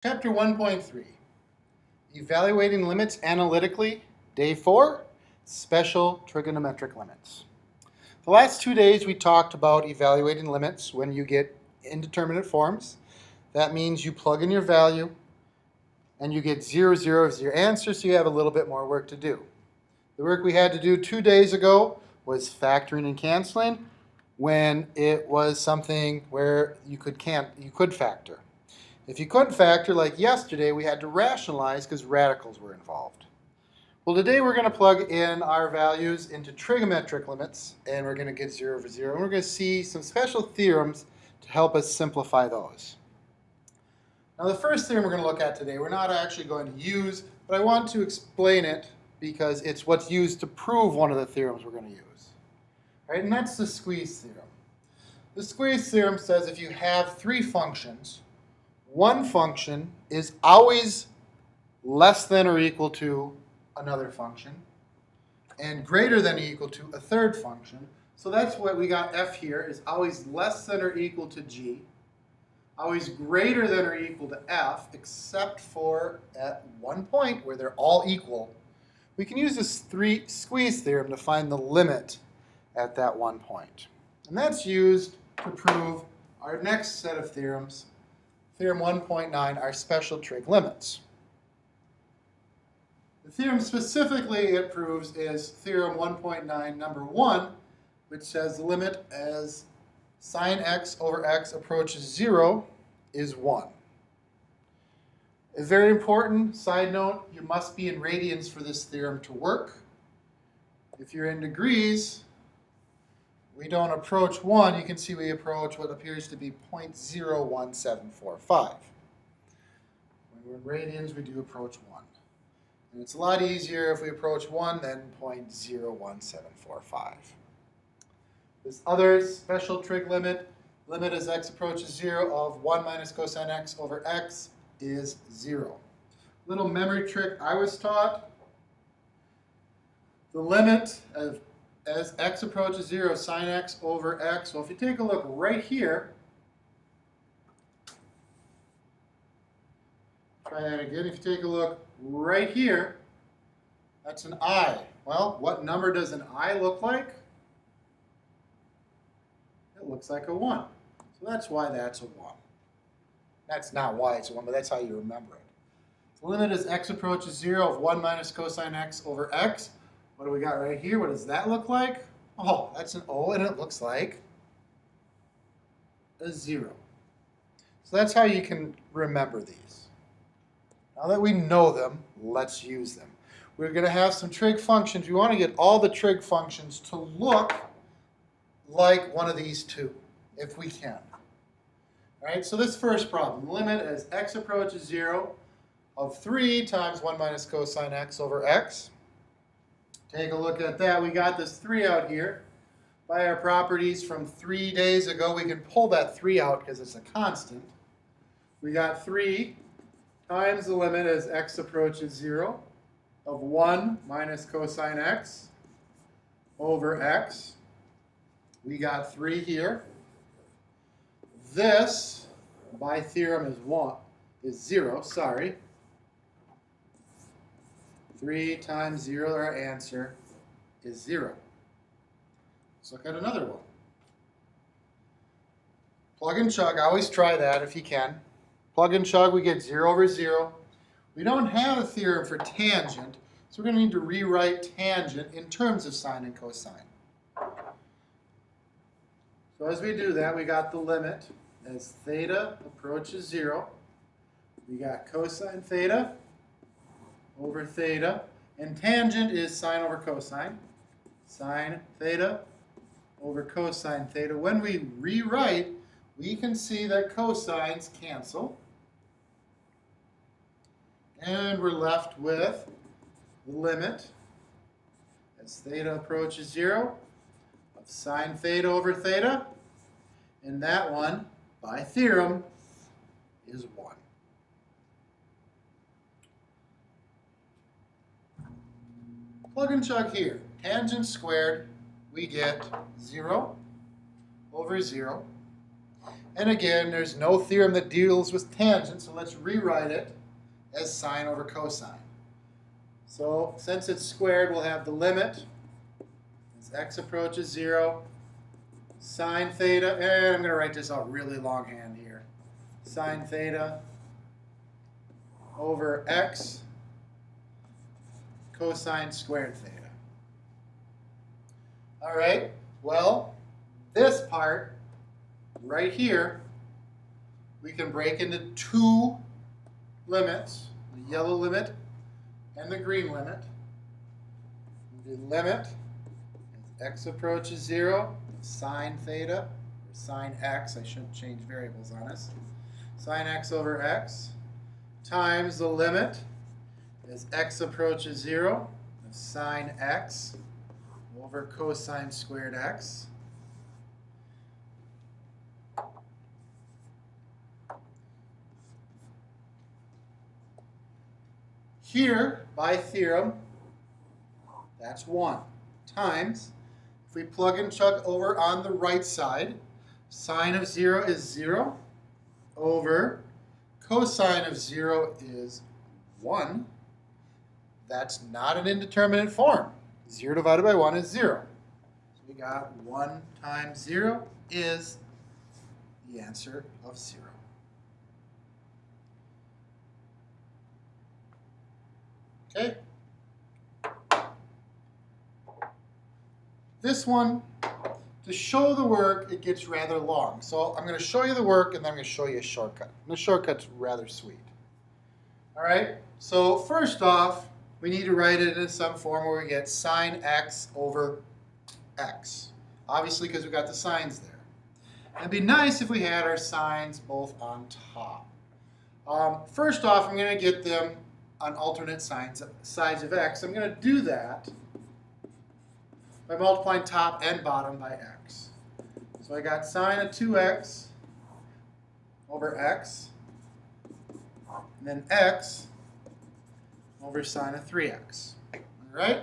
Chapter 1.3, Evaluating Limits Analytically, Day 4, Special Trigonometric Limits. The last 2 days we talked about evaluating limits when you get indeterminate forms. That means you plug in your value and you get 0, 0 as your answer, so you have a little bit more work to do. The work we had to do 2 days ago was factoring and canceling when it was something where you could factor. If you couldn't factor, like yesterday, we had to rationalize because radicals were involved. Well, today we're going to plug in our values into trigonometric limits, and we're going to get 0 over 0. And we're going to see some special theorems to help us simplify those. Now, the first theorem we're going to look at today, we're not actually going to use, but I want to explain it because it's what's used to prove one of the theorems we're going to use. All right, and that's the squeeze theorem. The squeeze theorem says if you have three functions, one function is always less than or equal to another function and greater than or equal to a third function. So that's what we got. F here is always less than or equal to G, always greater than or equal to F, except for at one point where they're all equal. We can use this squeeze theorem to find the limit at that one point. And that's used to prove our next set of theorems. Theorem 1.9, our special trig limits. The theorem specifically it proves is theorem 1.9 number 1, which says the limit as sine x over x approaches 0 is 1. A very important side note, you must be in radians for this theorem to work. If you're in degrees, we don't approach 1. You can see we approach what appears to be 0.01745. When we're in radians, we do approach 1. And it's a lot easier if we approach 1 than 0.01745. This other special trig limit as x approaches 0 of 1 minus cosine x over x is 0. Little memory trick I was taught. The limit of as x approaches 0, sine x over x. Well, if you take a look right here, try that again. If you take a look right here, that's an I. Well, what number does an I look like? It looks like a 1. So that's why that's a 1. That's not why it's a 1, but that's how you remember it. The limit as x approaches 0 of 1 minus cosine x over x. What do we got right here? What does that look like? Oh, that's an O, and it looks like a 0. So that's how you can remember these. Now that we know them, let's use them. We're going to have some trig functions. We want to get all the trig functions to look like one of these two, if we can. All right, so this first problem, limit as x approaches 0 of 3 times 1 minus cosine x over x. Take a look at that. We got this 3 out here. By our properties from 3 days ago, we can pull that 3 out because it's a constant. We got 3 times the limit as x approaches 0 of 1 minus cosine x over x. We got 3 here. This, by theorem, is 0. 3 times 0, our answer is 0. Let's look at another one. Plug and chug, always try that if you can. Plug and chug, we get 0 over 0. We don't have a theorem for tangent, so we're going to need to rewrite tangent in terms of sine and cosine. So as we do that, we got the limit as theta approaches 0. We got cosine theta over theta, and tangent is sine over cosine. Sine theta over cosine theta. When we rewrite, we can see that cosines cancel. And we're left with the limit as theta approaches 0 of sine theta over theta. And that one, by theorem, is 1. Plug and chug here. Tangent squared, we get 0 over 0. And again, there's no theorem that deals with tangent, so let's rewrite it as sine over cosine. So since it's squared, we'll have the limit as x approaches 0, sine theta, and I'm going to write this out really longhand here, sine theta over x cosine squared theta. All right, well, this part right here, we can break into two limits, the yellow limit and the green limit. The limit, as x approaches 0, sine theta, or sine x, I shouldn't change variables on us, sine x over x, times the limit, as x approaches 0, of sine x over cosine squared x. Here, by theorem, that's 1 times, if we plug and chug over on the right side, sine of 0 is 0 over cosine of 0 is 1. That's not an indeterminate form. 0 divided by 1 is 0. So we got 1 times 0 is the answer of 0. Okay. This one, to show the work, it gets rather long. So I'm going to show you the work, and then I'm going to show you a shortcut. And the shortcut's rather sweet. All right? So first off, we need to write it in some form where we get sine x over x. Obviously, because we got the signs there. It'd be nice if we had our signs both on top. First off, I'm going to get them on alternate sides of x. I'm going to do that by multiplying top and bottom by x. So I got sine of 2x over x, and then x over sine of 3x. All right?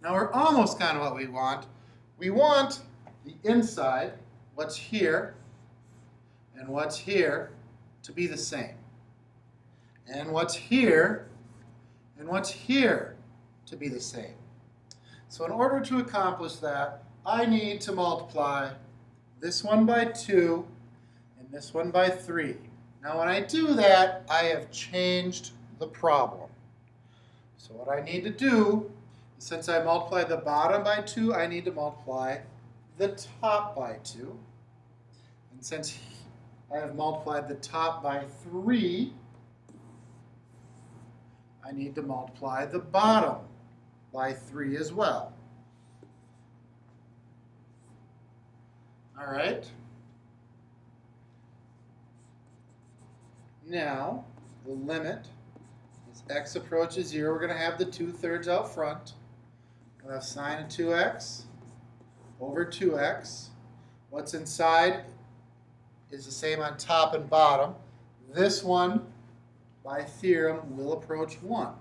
Now we're almost kind of what we want. We want the inside, what's here, and what's here, to be the same. And what's here, and what's here, to be the same. So in order to accomplish that, I need to multiply this one by 2 and this one by 3. Now when I do that, I have changed the problem. So what I need to do, since I multiply the bottom by 2, I need to multiply the top by 2. And since I have multiplied the top by 3, I need to multiply the bottom by 3 as well. All right. Now, the limit, as x approaches 0, we're going to have the 2/3 out front. We'll have sine of 2x over 2x. What's inside is the same on top and bottom. This one, by theorem, will approach 1.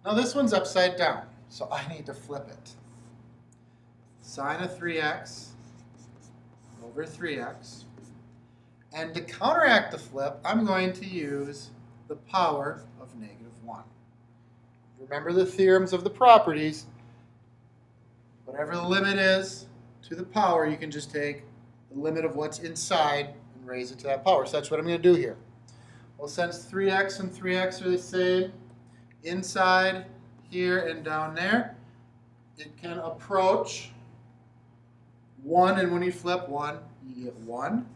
Now this one's upside down, so I need to flip it. Sine of 3x over 3x. And to counteract the flip, I'm going to use the power of -1. Remember the theorems of the properties. Whatever the limit is to the power, you can just take the limit of what's inside and raise it to that power. So that's what I'm going to do here. Well, since 3x and 3x are the same, inside here and down there, it can approach 1, and when you flip 1, you get 1.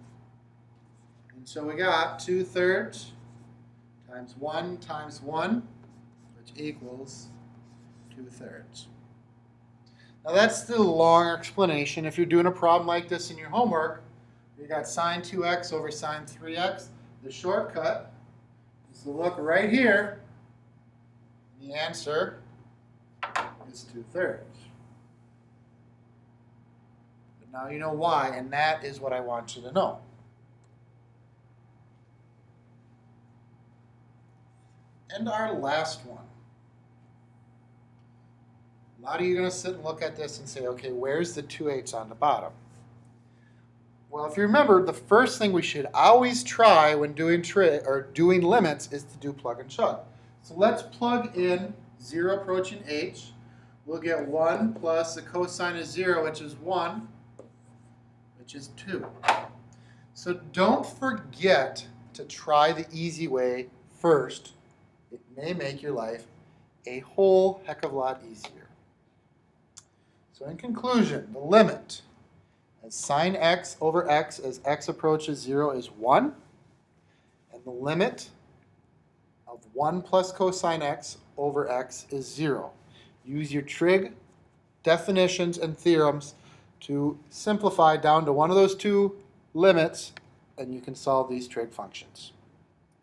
And so we got 2/3 times 1 times 1, which equals 2/3. Now that's the long explanation. If you're doing a problem like this in your homework, you got sine 2x over sine 3x. The shortcut is to look right here. The answer is 2/3. But now you know why, and that is what I want you to know. And our last one. A lot of you are going to sit and look at this and say, okay, where's the 2/8 on the bottom? Well, if you remember, the first thing we should always try when doing limits is to do plug and chug. So let's plug in 0 approaching h. We'll get 1 plus the cosine of 0, which is 1, which is 2. So don't forget to try the easy way first. It may make your life a whole heck of a lot easier. So in conclusion, the limit as sine x over x as x approaches 0 is 1. And the limit of 1 plus cosine x over x is 0. Use your trig definitions and theorems to simplify down to one of those two limits, and you can solve these trig functions.